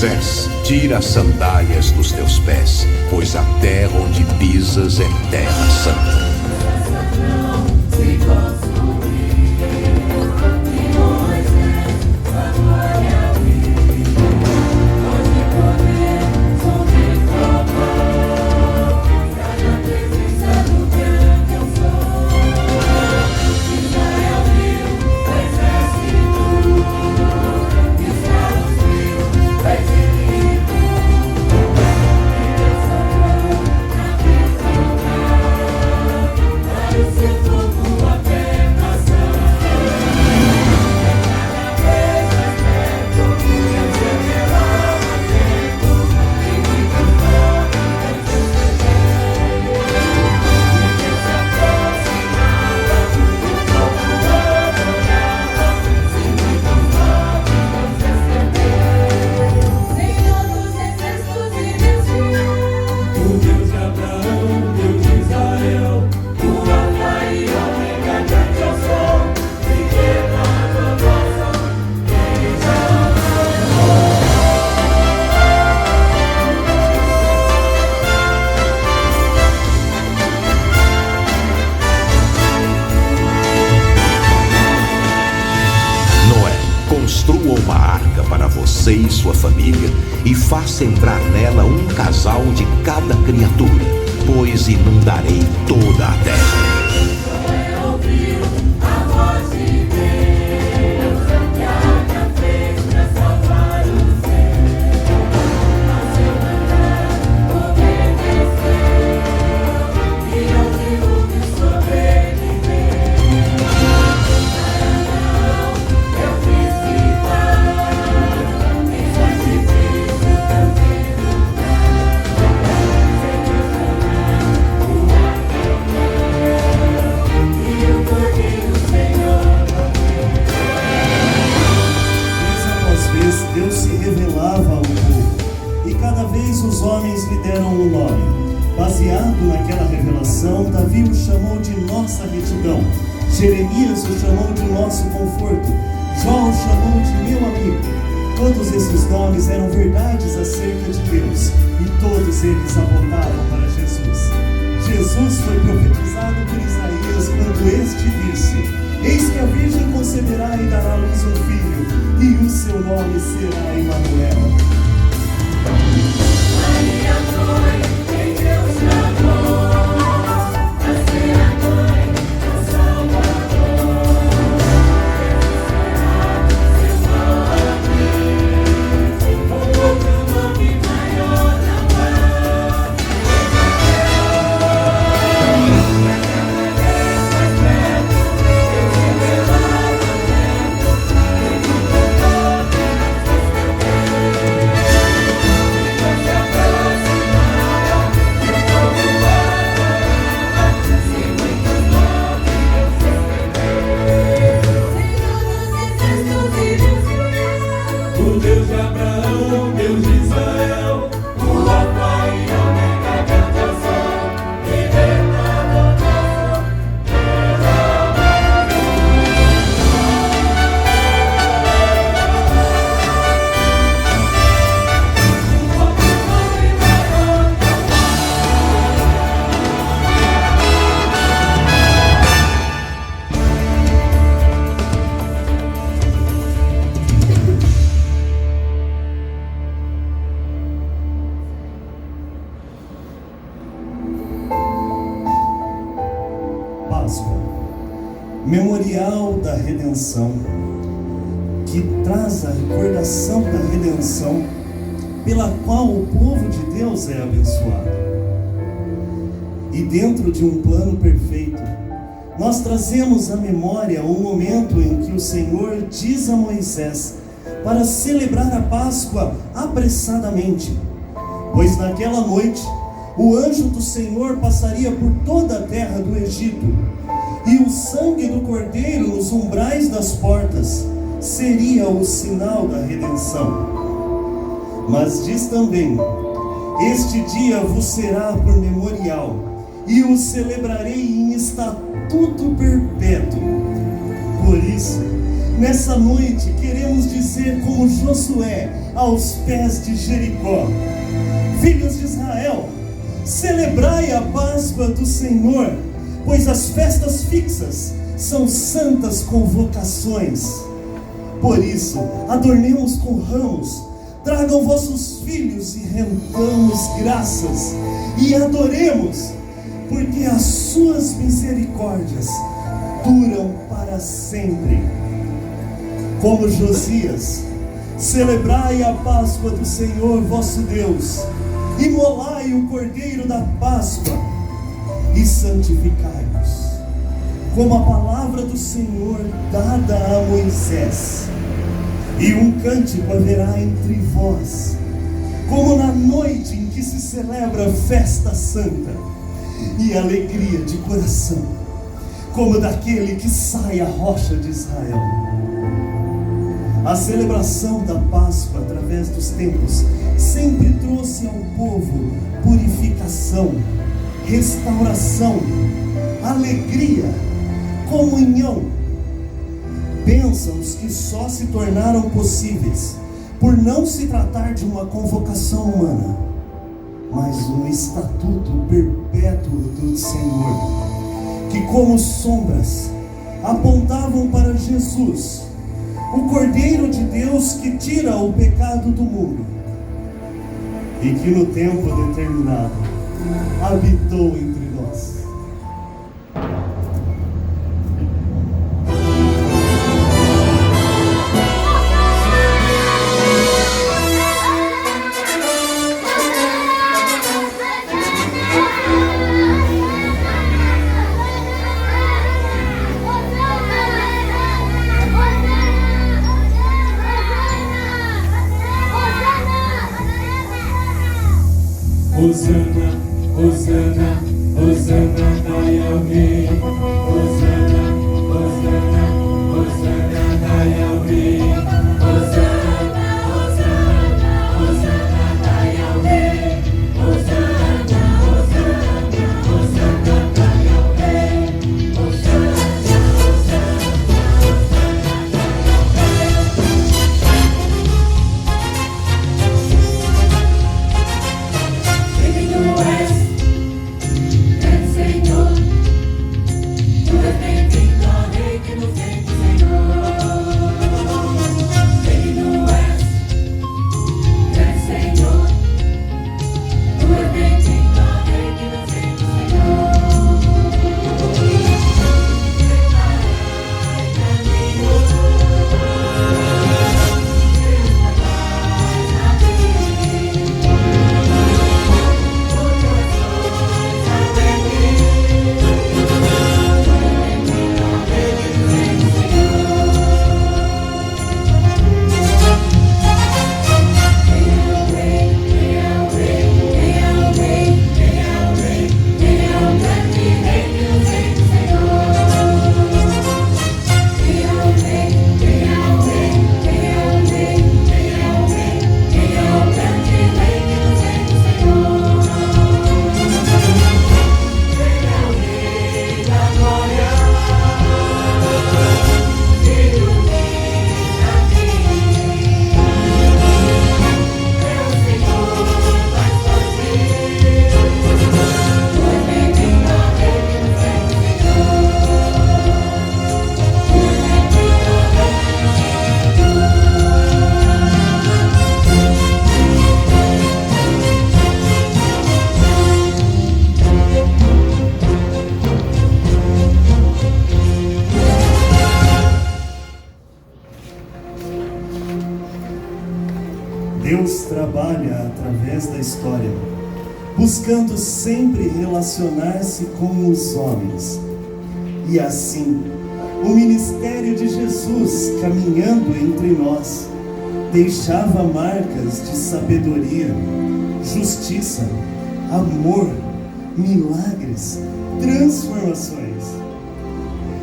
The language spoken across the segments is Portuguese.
Moisés, tira as sandálias dos teus pés, pois a terra onde pisas é terra santa. Construa uma arca para você e sua família e faça entrar nela um casal de cada criatura, pois inundarei toda a terra. Deus se revelava ao povo, e cada vez os homens lhe deram um nome. Baseado naquela revelação, Davi o chamou de nossa retidão, Jeremias o chamou de nosso conforto, Jó o chamou de meu amigo. Todos esses nomes eram verdades acerca de Deus, e todos eles apontavam para Jesus. Jesus foi profetizado por Isaías quando este disse: eis que a Virgem conceberá e dará à luz um filho, e o seu nome será Emanuel. Maria foi quem Deus chamou a ser a mãe do Salvador. Jesus será seu nome, um outro nome maior não há. Deus de Abraão, Deus de Israel, o Alfa e Ômega, grande eu sou, libertador nosso, Deus amado. Páscoa, memorial da redenção, que traz a recordação da redenção pela qual o povo de Deus é abençoado. E dentro de um plano perfeito, nós trazemos à memória o momento em que o Senhor diz a Moisés para celebrar a Páscoa apressadamente, pois naquela noite o anjo do Senhor passaria por toda a terra do Egito, e o sangue do cordeiro nos umbrais das portas seria o sinal da redenção. Mas diz também: este dia vos será por memorial, e o celebrarei em estatuto perpétuo. Por isso, Nessa noite queremos dizer como Josué aos pés de Jericó: filhos de Israel, celebrai a Páscoa do Senhor, pois as festas fixas são santas convocações. Por isso, adornemos com ramos, tragam vossos filhos e rendamos graças, e adoremos, porque as suas misericórdias duram para sempre. Como Josias, celebrai a Páscoa do Senhor vosso Deus, imolai o cordeiro da Páscoa e santificai-vos, como a palavra do Senhor dada a Moisés. E um cântico haverá entre vós, como na noite em que se celebra festa santa, e alegria de coração, como daquele que sai à rocha de Israel. A celebração da Páscoa através dos tempos sempre trouxe ao povo purificação, restauração, alegria, comunhão, bênçãos que só se tornaram possíveis por não se tratar de uma convocação humana, mas um estatuto perpétuo do Senhor, que como sombras apontavam para Jesus, o Cordeiro de Deus que tira o pecado do mundo, e que no tempo determinado habitou entre nós. Hosana, Hosana, Hosana na Yahweh. Hosana, Hosana, Hosana na Yahweh. Hosana, Hosana, Hosana na Yahweh. Hosana, Hosana, Hosana na Yahweh. Hosana, Hosana, Deus trabalha através da história, buscando sempre relacionar-se com os homens. E assim, o ministério de Jesus, caminhando entre nós, deixava marcas de sabedoria, justiça, amor, milagres, transformações.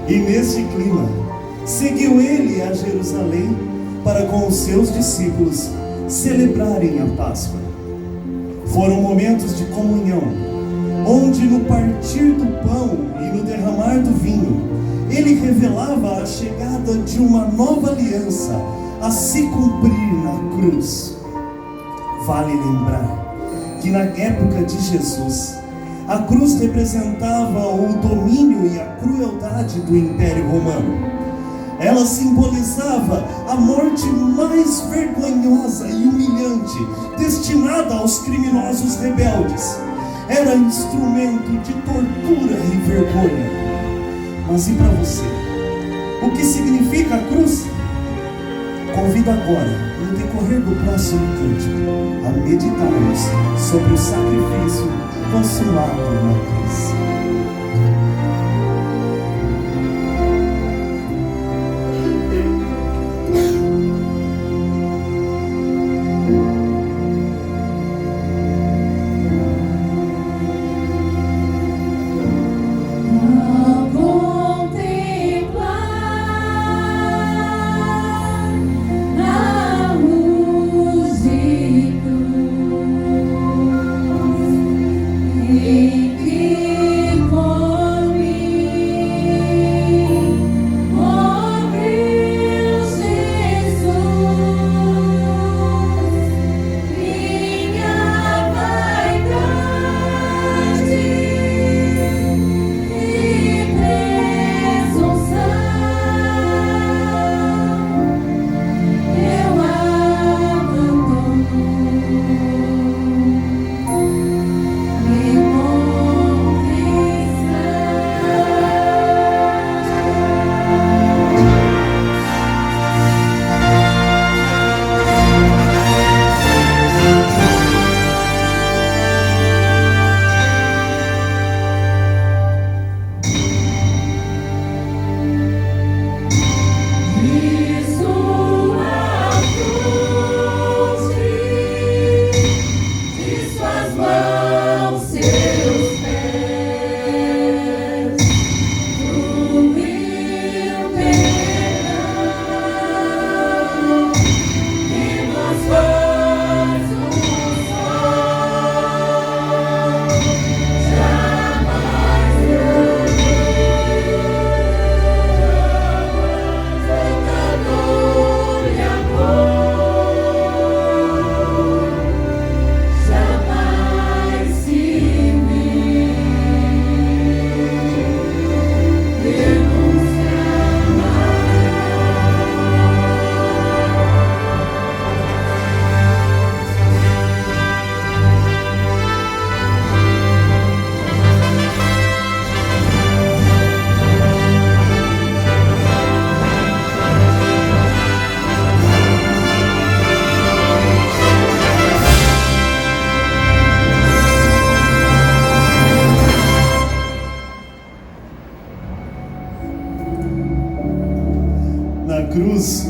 E neste clima, seguiu ele a Jerusalém para com os seus discípulos celebrarem a Páscoa. Foram momentos de comunhão, onde no partir do pão e no derramar do vinho, ele revelava a chegada de uma nova aliança a se cumprir na cruz. Vale lembrar que na época de Jesus, a cruz representava o domínio e a crueldade do Império Romano. Ela simbolizava a morte mais vergonhosa e humilhante, destinada aos criminosos rebeldes. Era instrumento de tortura e vergonha. Mas e para você? O que significa a cruz? Convido agora, no decorrer do próximo cântico, a meditarmos sobre o sacrifício consumado na cruz.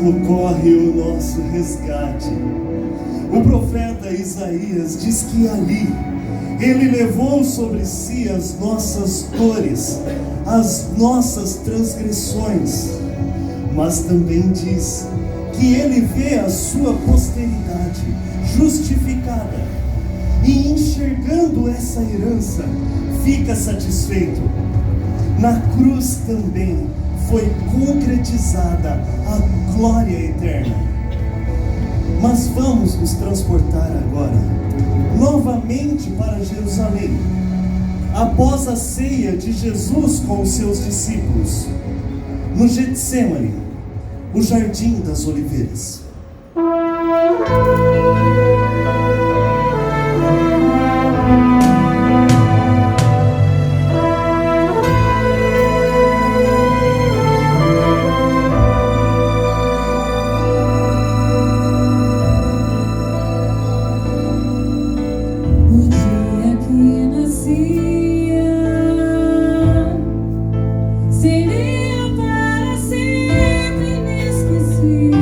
Ocorre o nosso resgate. O profeta Isaías diz que ali ele levou sobre si as nossas dores, as nossas transgressões, mas também diz que ele vê a sua posteridade justificada e, enxergando essa herança, fica satisfeito. Na cruz também foi concretizada a glória eterna. Mas vamos nos transportar agora novamente para Jerusalém, após a ceia de Jesus com os seus discípulos, no Getsêmani, o Jardim das Oliveiras. Seria para sempre inesquecível.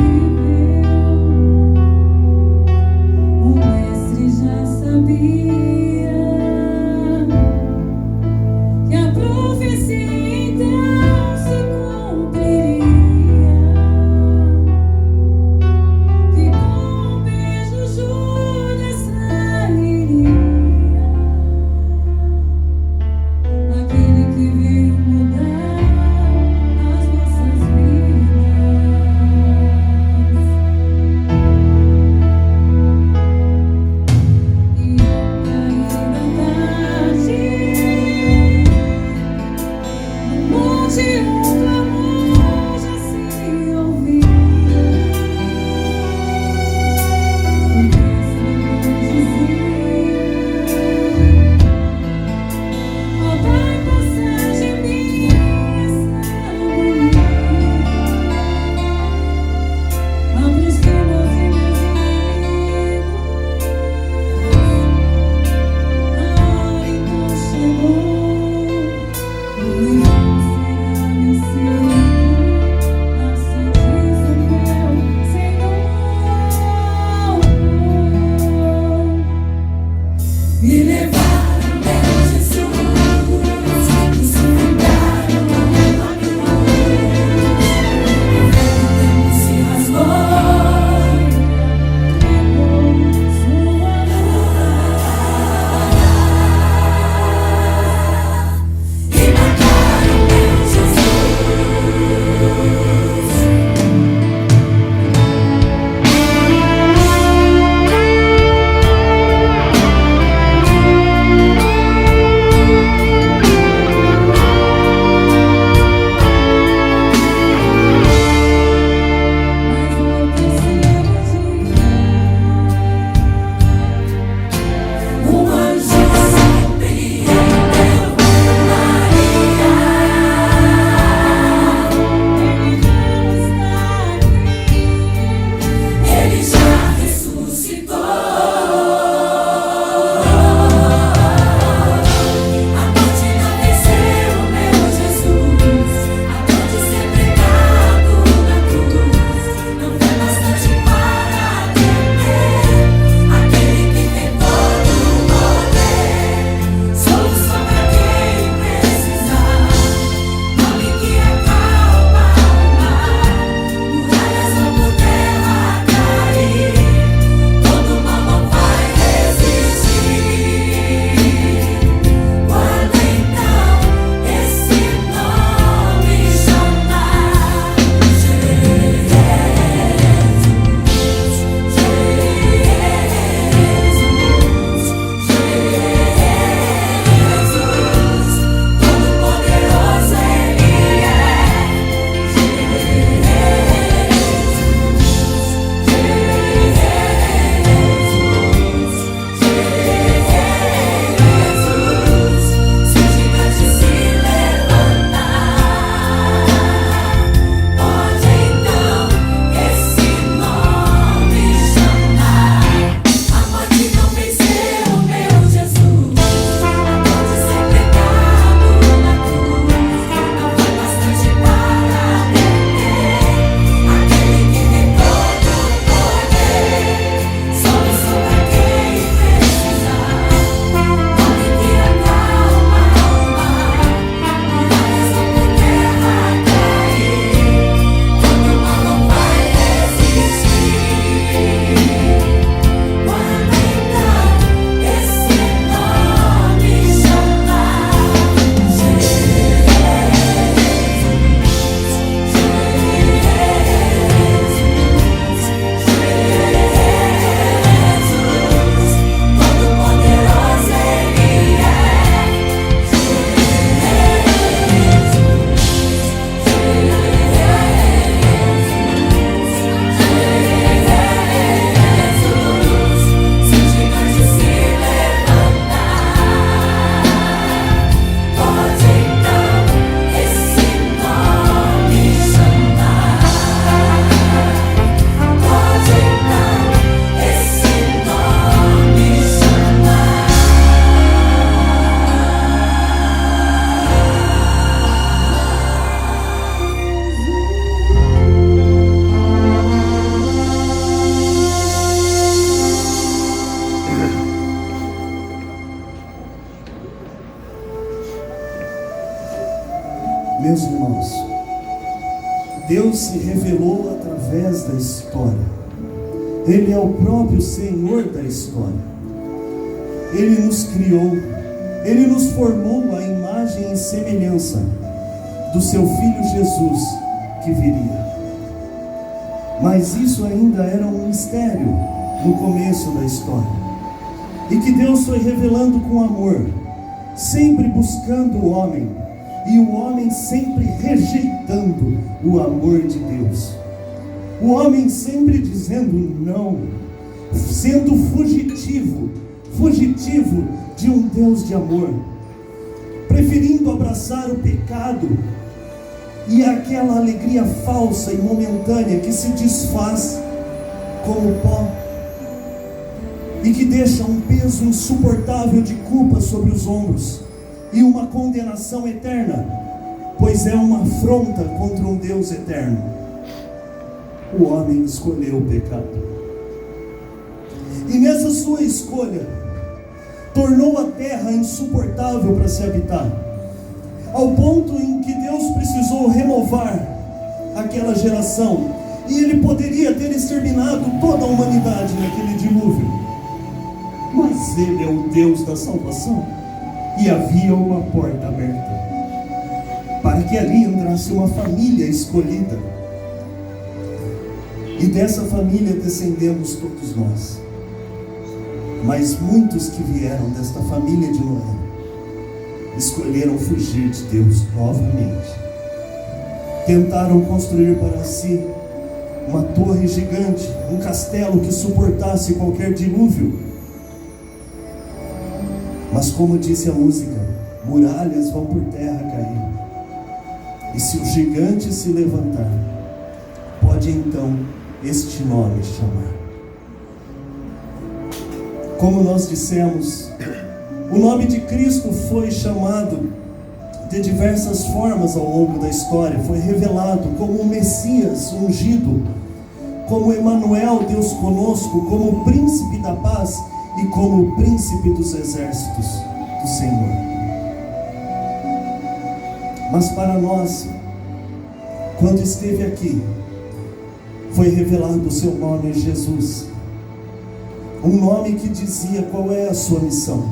Meus irmãos, Deus se revelou através da história. Ele é o próprio Senhor da história. Ele nos criou, Ele nos formou à imagem e semelhança do seu Filho Jesus que viria. Mas isso ainda era um mistério no começo da história, e que Deus foi revelando com amor, sempre buscando o homem, e o homem sempre rejeitando o amor de Deus. O homem sempre dizendo não, sendo fugitivo de um Deus de amor, preferindo abraçar o pecado e aquela alegria falsa e momentânea que se desfaz como pó e que deixa um peso insuportável de culpa sobre os ombros e uma condenação eterna, pois é uma afronta contra um Deus eterno. O homem escolheu o pecado, e nessa sua escolha tornou a terra insuportável para se habitar, ao ponto em que Deus precisou renovar aquela geração, e Ele poderia ter exterminado toda a humanidade naquele dilúvio, mas Ele é o Deus da salvação, e havia uma porta aberta para que ali entrasse uma família escolhida, e dessa família descendemos todos nós. Mas muitos que vieram desta família de Noé escolheram fugir de Deus novamente. Tentaram construir para si uma torre gigante, um castelo que suportasse qualquer dilúvio. Mas como disse a música, muralhas vão por terra cair, e se o gigante se levantar, pode então este nome chamar. Como nós dissemos, o nome de Cristo foi chamado de diversas formas ao longo da história. Foi revelado como o Messias ungido, como Emanuel, Deus conosco, como o príncipe da paz e como o príncipe dos exércitos do Senhor. Mas para nós, quando esteve aqui, foi revelado o seu nome, Jesus. Um nome que dizia qual é a sua missão: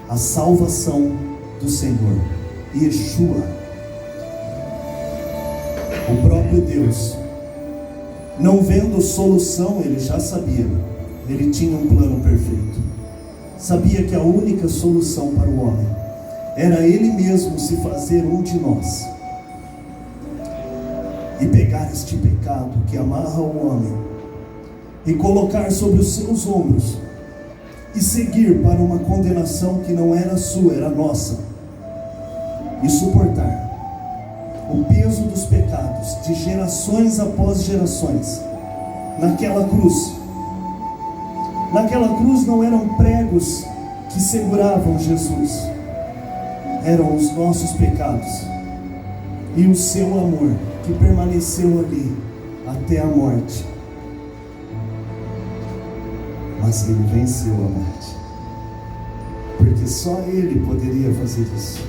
a salvação do Senhor, Yeshua. O próprio Deus, não vendo solução, Ele já sabia. Ele tinha um plano perfeito. Sabia que a única solução para o homem era Ele mesmo se fazer um de nós e pegar este pecado que amarra o homem e colocar sobre os seus ombros e seguir para uma condenação que não era sua, era nossa, e suportar o peso dos pecados de gerações após gerações. Naquela cruz não eram pregos que seguravam Jesus, eram os nossos pecados e o seu amor que permaneceu ali até a morte. Mas Ele venceu a morte, porque só Ele poderia fazer isso.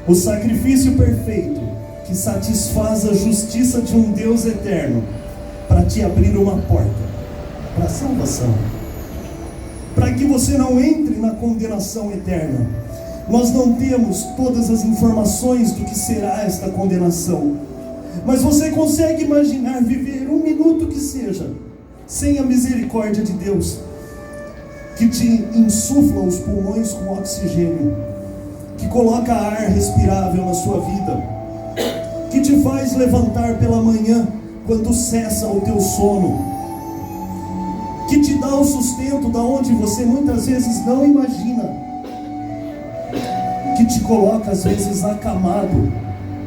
O sacrifício perfeito que satisfaz a justiça de um Deus eterno para te abrir uma porta para a salvação, para que você não entre na condenação eterna. Nós não temos todas as informações do que será esta condenação, mas você consegue imaginar viver um minuto que seja sem a misericórdia de Deus, que te insufla os pulmões com oxigênio, que coloca ar respirável na sua vida, que te faz levantar pela manhã quando cessa o teu sono, que te dá o sustento da onde você muitas vezes não imagina, que te coloca às vezes acamado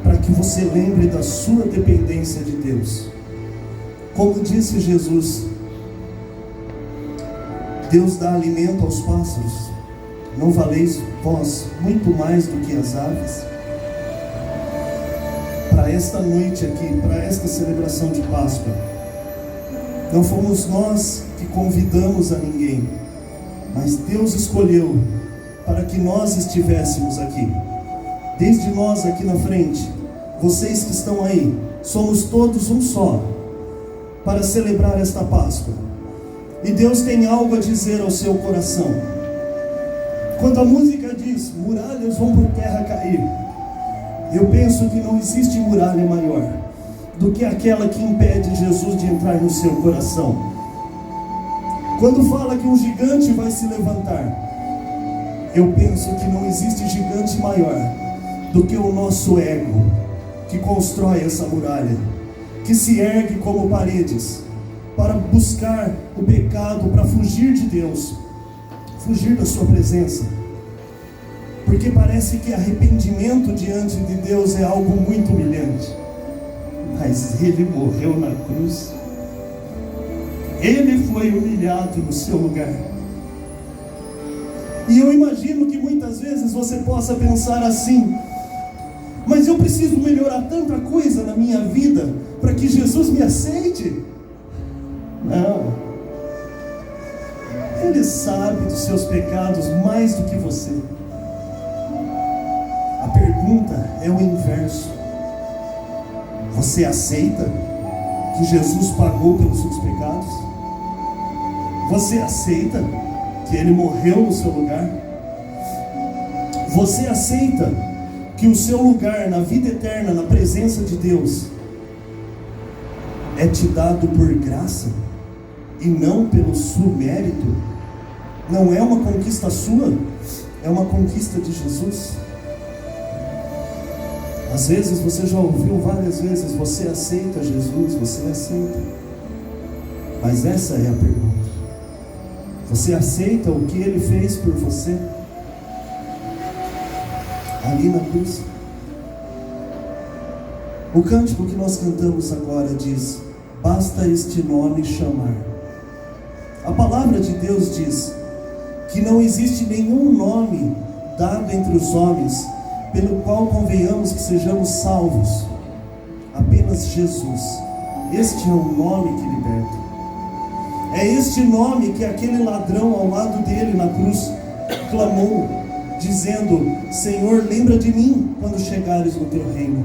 para que você lembre da sua dependência de Deus. Como disse Jesus, Deus dá alimento aos pássaros, não valeis vós muito mais do que as aves? Para esta noite aqui, para esta celebração de Páscoa, não fomos nós que convidamos a ninguém, mas Deus escolheu para que nós estivéssemos aqui. Desde nós aqui na frente, vocês que estão aí, somos todos um só, para celebrar esta Páscoa. E Deus tem algo a dizer ao seu coração. Quando a música diz, muralhas vão por terra cair, eu penso que não existe muralha maior do que aquela que impede Jesus de entrar no seu coração. Quando fala que um gigante vai se levantar, eu penso que não existe gigante maior do que o nosso ego, que constrói essa muralha, que se ergue como paredes, para buscar o pecado, para fugir de Deus, fugir da sua presença. Porque parece que arrependimento diante de Deus é algo muito humilhante. Mas Ele morreu na cruz. Ele foi humilhado no seu lugar. E eu imagino que muitas vezes você possa pensar assim: mas eu preciso melhorar tanta coisa na minha vida para que Jesus me aceite. Não. Ele sabe dos seus pecados mais do que você. A pergunta é o inverso. Você aceita que Jesus pagou pelos seus pecados? Você aceita que Ele morreu no seu lugar? Você aceita que o seu lugar na vida eterna, na presença de Deus, é te dado por graça e não pelo seu mérito? Não é uma conquista sua, é uma conquista de Jesus. Às vezes você já ouviu várias vezes: você aceita Jesus, você aceita. Mas essa é a pergunta: você aceita o que Ele fez por você? Ali na cruz. O cântico que nós cantamos agora diz: basta este nome chamar. A palavra de Deus diz que não existe nenhum nome dado entre os homens pelo qual convenhamos que sejamos salvos. Apenas Jesus. Este é o nome que liberta. É este nome que aquele ladrão ao lado dele na cruz clamou, dizendo: Senhor, lembra de mim quando chegares no teu reino.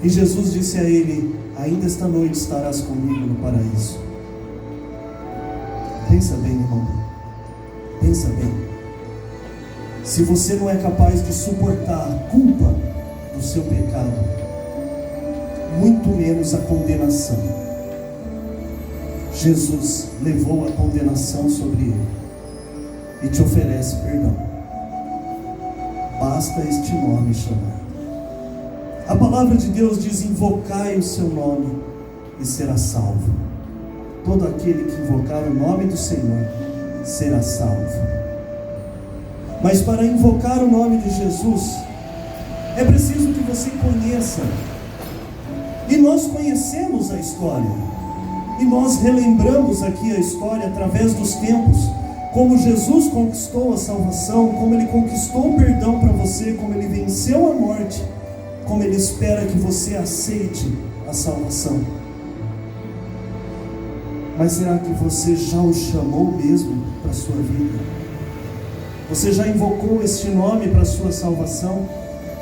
E Jesus disse a ele: ainda esta noite estarás comigo no paraíso. Pensa bem, irmão. Pensa bem. Se você não é capaz de suportar a culpa do seu pecado, muito menos a condenação. Jesus levou a condenação sobre ele e te oferece perdão. Basta este nome chamar. A palavra de Deus diz: invocai o seu nome e será salvo. Todo aquele que invocar o nome do Senhor será salvo. Mas para invocar o nome de Jesus, é preciso que você conheça. E nós conhecemos a história. E nós relembramos aqui a história através dos tempos. Como Jesus conquistou a salvação, como Ele conquistou o perdão para você, como Ele venceu a morte, como Ele espera que você aceite a salvação. Mas será que você já o chamou mesmo para a sua vida? Você já invocou este nome para a sua salvação?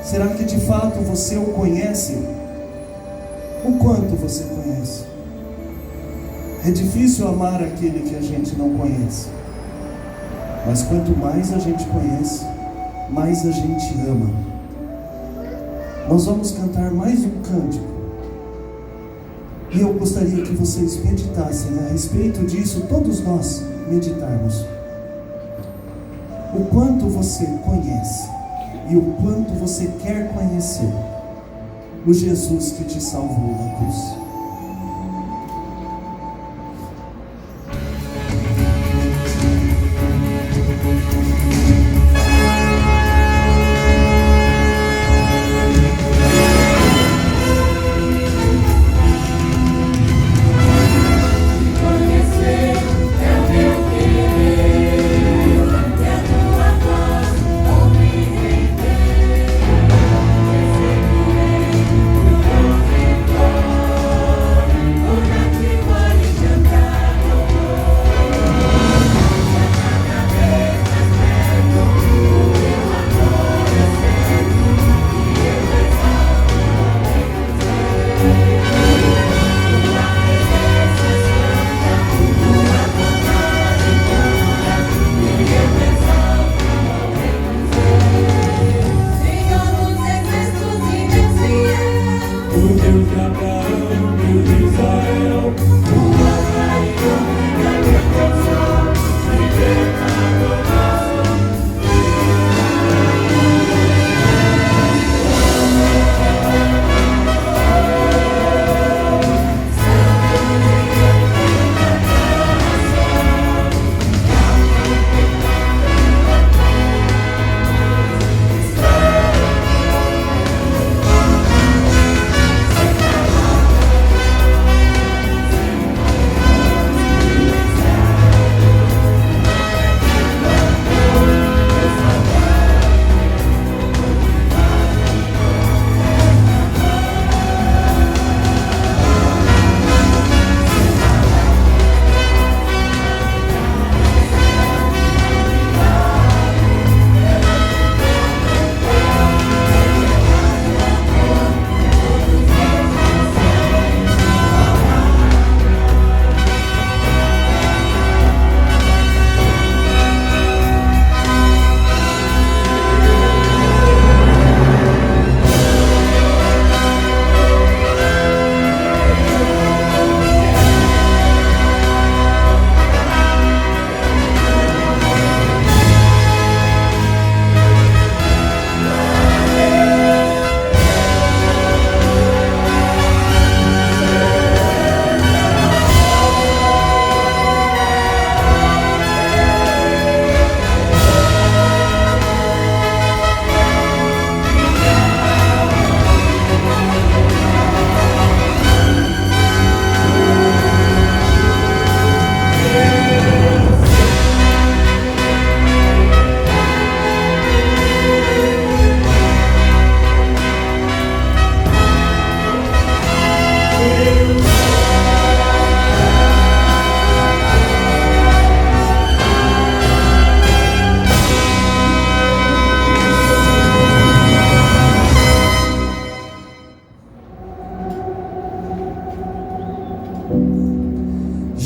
Será que de fato você o conhece? O quanto você conhece? É difícil amar aquele que a gente não conhece. Mas quanto mais a gente conhece, mais a gente ama. Nós vamos cantar mais um cântico. E eu gostaria que vocês meditassem a respeito disso, todos nós meditarmos. O quanto você conhece e o quanto você quer conhecer o Jesus que te salvou na cruz. Oh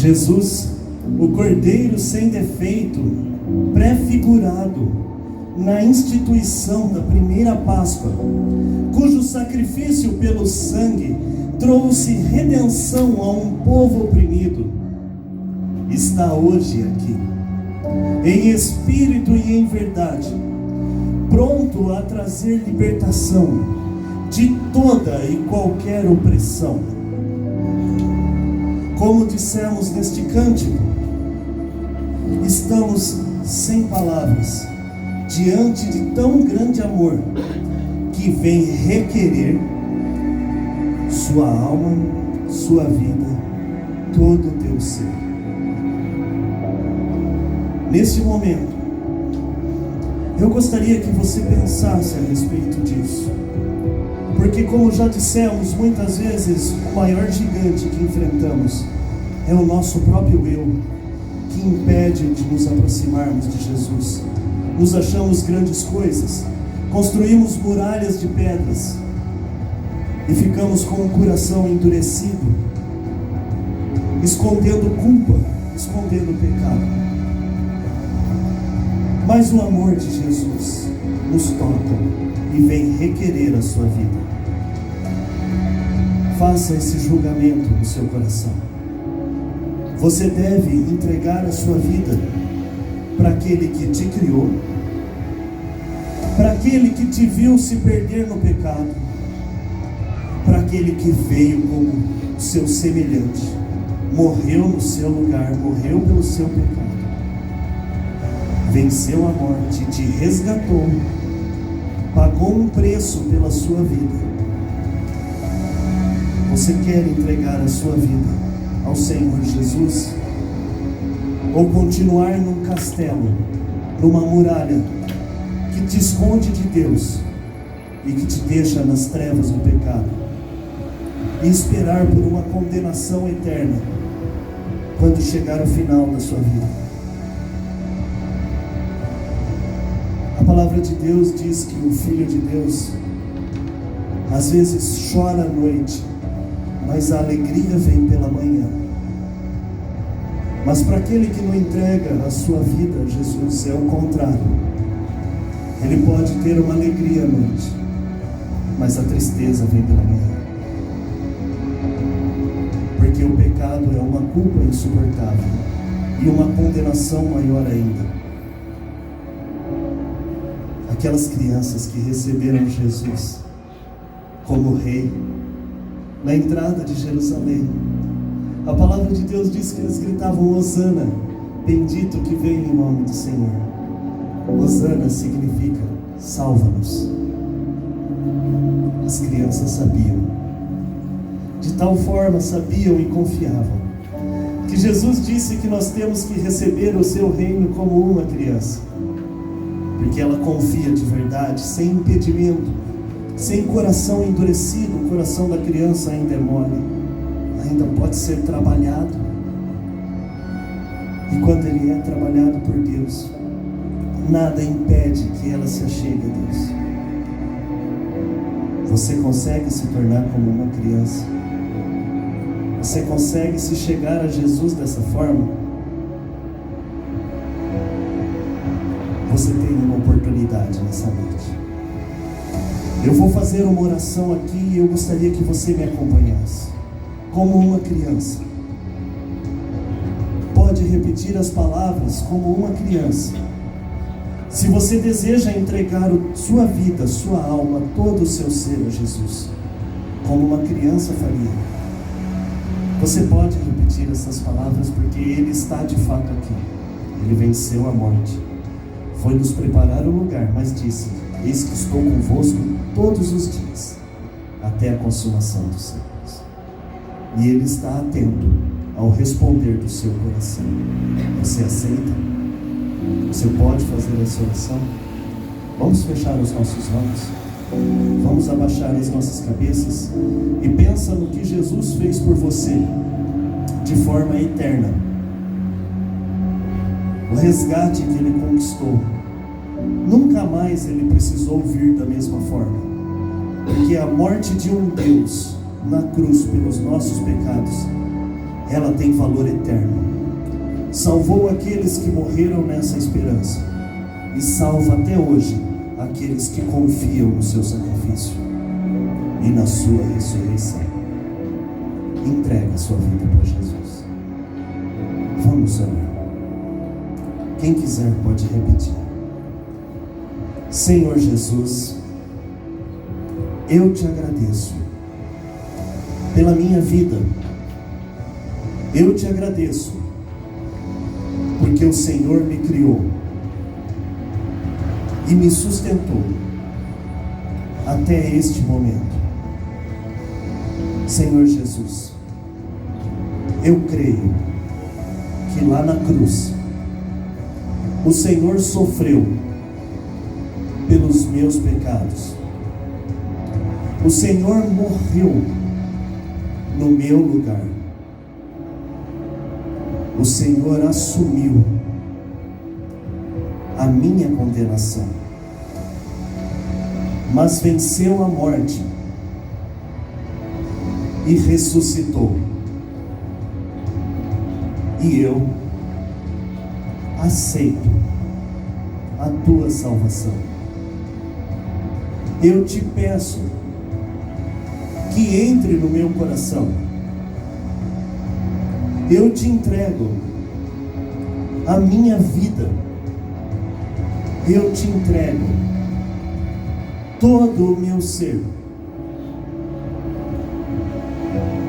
Jesus, o Cordeiro sem defeito, prefigurado na instituição da primeira Páscoa, cujo sacrifício pelo sangue trouxe redenção a um povo oprimido, está hoje aqui, em espírito e em verdade, pronto a trazer libertação de toda e qualquer opressão. Como dissemos neste cântico, estamos sem palavras diante de tão grande amor que vem requerer sua alma, sua vida, todo o teu ser. Neste momento, eu gostaria que você pensasse a respeito disso, porque, como já dissemos muitas vezes, o maior gigante que enfrentamos é o nosso próprio eu, que impede de nos aproximarmos de Jesus. Nos achamos grandes coisas, construímos muralhas de pedras e ficamos com o coração endurecido, escondendo culpa, escondendo pecado. Mas o amor de Jesus nos toca e vem requerer a sua vida. Faça esse julgamento no seu coração. Você deve entregar a sua vida para aquele que te criou, para aquele que te viu se perder no pecado, para aquele que veio como seu semelhante, morreu no seu lugar, morreu pelo seu pecado, venceu a morte, te resgatou, pagou um preço pela sua vida. Você quer entregar a sua vida ao Senhor Jesus? Ou continuar num castelo, numa muralha que te esconde de Deus e que te deixa nas trevas do pecado, e esperar por uma condenação eterna quando chegar o final da sua vida? A palavra de Deus diz que o Filho de Deus às vezes chora à noite, mas a alegria vem pela manhã. Mas para aquele que não entrega a sua vida a Jesus, é o contrário. Ele pode ter uma alegria à noite, mas a tristeza vem pela manhã. Porque o pecado é uma culpa insuportável e uma condenação maior ainda. Aquelas crianças que receberam Jesus como rei na entrada de Jerusalém, a palavra de Deus diz que eles gritavam: Hosana, bendito que vem em nome do Senhor. Hosana significa salva-nos. As crianças sabiam, de tal forma sabiam e confiavam, que Jesus disse que nós temos que receber o seu reino como uma criança, porque ela confia de verdade, sem impedimento, sem coração endurecido. O coração da criança ainda é mole, ainda pode ser trabalhado, e quando ele é trabalhado por Deus, nada impede que ela se achegue a Deus. Você consegue se tornar como uma criança? Você consegue se chegar a Jesus dessa forma? Você tem uma oportunidade nessa noite. Eu vou fazer uma oração aqui e eu gostaria que você me acompanhasse, como uma criança. Pode repetir as palavras como uma criança. Se você deseja entregar sua vida, sua alma, todo o seu ser a Jesus, como uma criança faria, você pode repetir essas palavras, porque Ele está de fato aqui. Ele venceu a morte, foi nos preparar o lugar, mas disse: eis que estou convosco todos os dias, até a consumação dos séculos. E Ele está atento ao responder do seu coração. Você aceita? Você pode fazer essa oração? Vamos fechar os nossos olhos, vamos abaixar as nossas cabeças e pensa no que Jesus fez por você de forma eterna. O resgate que Ele conquistou, nunca mais Ele precisou vir da mesma forma, porque a morte de um Deus na cruz pelos nossos pecados ela tem valor eterno. Salvou aqueles que morreram nessa esperança e salva até hoje aqueles que confiam no seu sacrifício e na sua ressurreição. Entrega a sua vida para Jesus. Vamos orar. Quem quiser pode repetir. Senhor Jesus, eu te agradeço pela minha vida. Eu te agradeço porque o Senhor me criou e me sustentou até este momento. Senhor Jesus, eu creio que lá na cruz o Senhor sofreu pelos meus pecados. O Senhor morreu no meu lugar. O Senhor assumiu a minha condenação, mas venceu a morte e ressuscitou. E eu aceito a tua salvação. Eu te peço que entre no meu coração. Eu te entrego a minha vida. Eu te entrego todo o meu ser.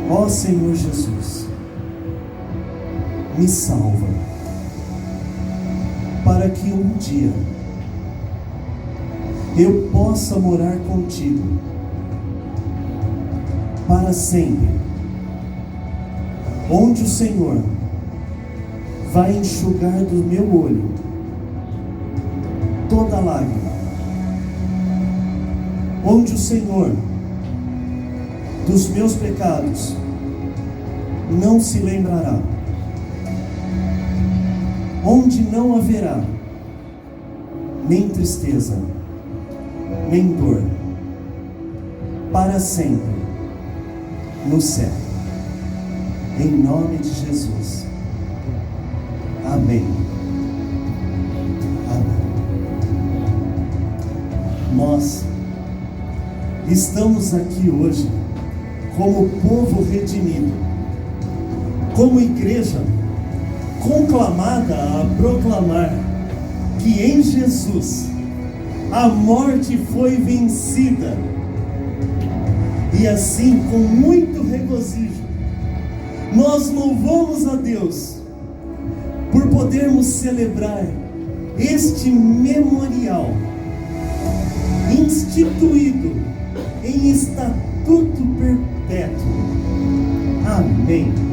Ó Senhor Jesus, me salva, para que um dia eu possa morar contigo para sempre, onde o Senhor vai enxugar do meu olho toda lágrima, onde o Senhor dos meus pecados não se lembrará, onde não haverá nem tristeza, nem dor, para sempre no céu. Em nome de Jesus. Amém. Amém. Nós estamos aqui hoje como povo redimido, como igreja conclamada a proclamar que em Jesus a morte foi vencida. E assim, com muito regozijo, nós louvamos a Deus por podermos celebrar este memorial instituído em estatuto perpétuo. Amém. Aleluia.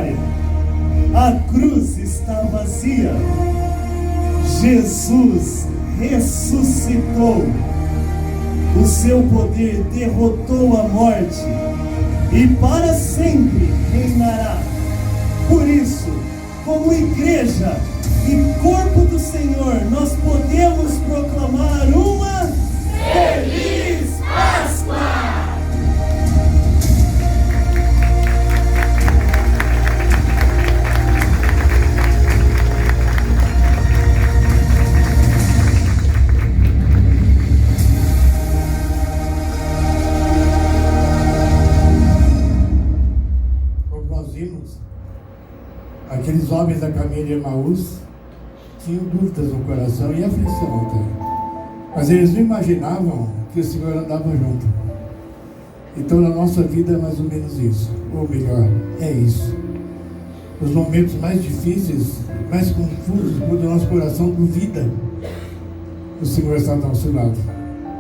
história. A cruz está vazia. Jesus ressuscitou. O seu poder derrotou a morte e para sempre reinará. Por isso, como igreja e corpo do Senhor, nós podemos proclamar uma Feliz Páscoa! Aqueles homens da caminha de Emaús tinham dúvidas no coração e aflição até. Mas eles não imaginavam que o Senhor andava junto. Então na nossa vida é mais ou menos isso. Ou melhor, é isso. Os momentos mais difíceis, mais confusos, quando o nosso coração duvida, o Senhor está ao nosso lado.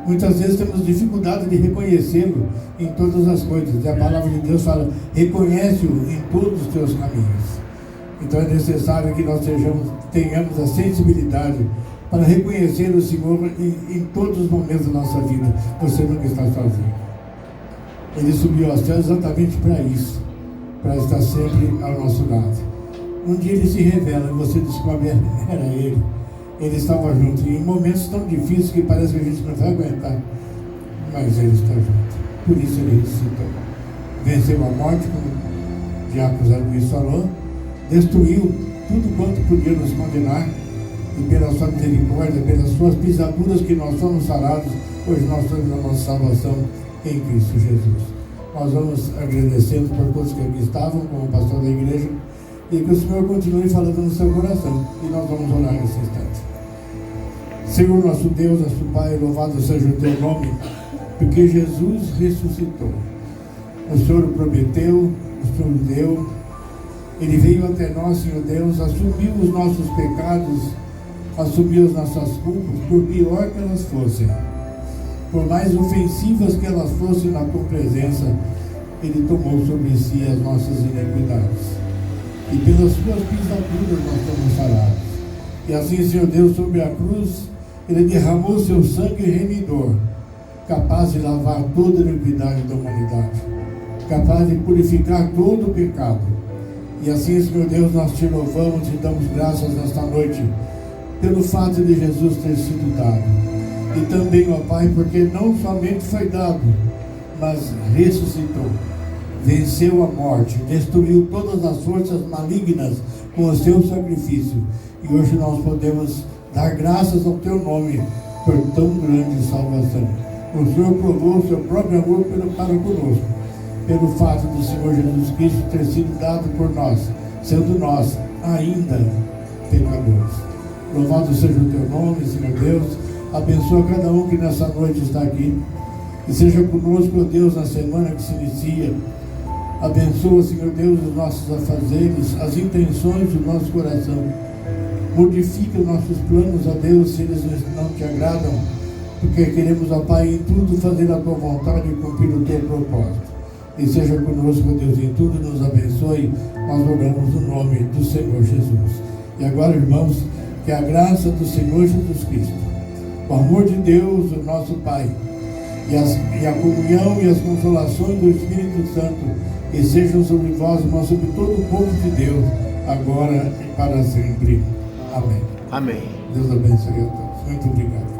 Muitas vezes temos dificuldade de reconhecê-lo em todas as coisas. E a palavra de Deus fala, reconhece-o em todos os teus caminhos. Então é necessário que nós tenhamos a sensibilidade para reconhecer o Senhor em todos os momentos da nossa vida. Você nunca está sozinho. Ele subiu aos céus exatamente para isso, para estar sempre ao nosso lado. Um dia ele se revela e você descobre que era ele. Ele estava junto. E em momentos tão difíceis que parece que a gente não vai aguentar, mas ele está junto. Por isso ele ressuscitou. Venceu a morte, como o diácono Zé Luiz falou. Destruiu tudo quanto podia nos condenar, e pela sua misericórdia, pelas suas pisaduras que nós somos sarados. Hoje nós temos a nossa salvação em Cristo Jesus. Nós vamos agradecendo por todos que aqui estavam, como pastor da igreja, e que o Senhor continue falando no seu coração, e nós vamos orar nesse instante. Senhor nosso Deus, nosso Pai, louvado seja o teu nome, porque Jesus ressuscitou. O Senhor prometeu, o Senhor deu. Ele veio até nós, Senhor Deus, assumiu os nossos pecados, assumiu as nossas culpas, por pior que elas fossem, por mais ofensivas que elas fossem na tua presença, Ele tomou sobre si as nossas iniquidades. E pelas suas pisaduras nós somos sarados. E assim, Senhor Deus, sobre a cruz, Ele derramou seu sangue remidor, capaz de lavar toda a iniquidade da humanidade, capaz de purificar todo o pecado. E assim, Senhor Deus, nós te louvamos e damos graças nesta noite pelo fato de Jesus ter sido dado. E também, ó Pai, porque não somente foi dado, mas ressuscitou, venceu a morte, destruiu todas as forças malignas com o seu sacrifício. E hoje nós podemos dar graças ao teu nome por tão grande salvação. O Senhor provou o seu próprio amor para conosco, pelo fato do Senhor Jesus Cristo ter sido dado por nós, sendo nós ainda pecadores. Louvado seja o teu nome, Senhor Deus. Abençoa cada um que nessa noite está aqui, e seja conosco, ó Deus, na semana que se inicia. Abençoa, Senhor Deus, os nossos afazeres, as intenções do nosso coração. Modifica os nossos planos, ó Deus, se eles não te agradam, porque queremos, ó Pai, em tudo fazer a tua vontade e cumprir o teu propósito. E seja conosco, Deus, em tudo nos abençoe. Nós oramos no nome do Senhor Jesus. E agora, irmãos, que a graça do Senhor Jesus Cristo, o amor de Deus, o nosso Pai, e a comunhão e as consolações do Espírito Santo, e sejam sobre vós, mas sobre todo o povo de Deus, agora e para sempre. Amém. Amém. Deus abençoe a todos. Muito obrigado.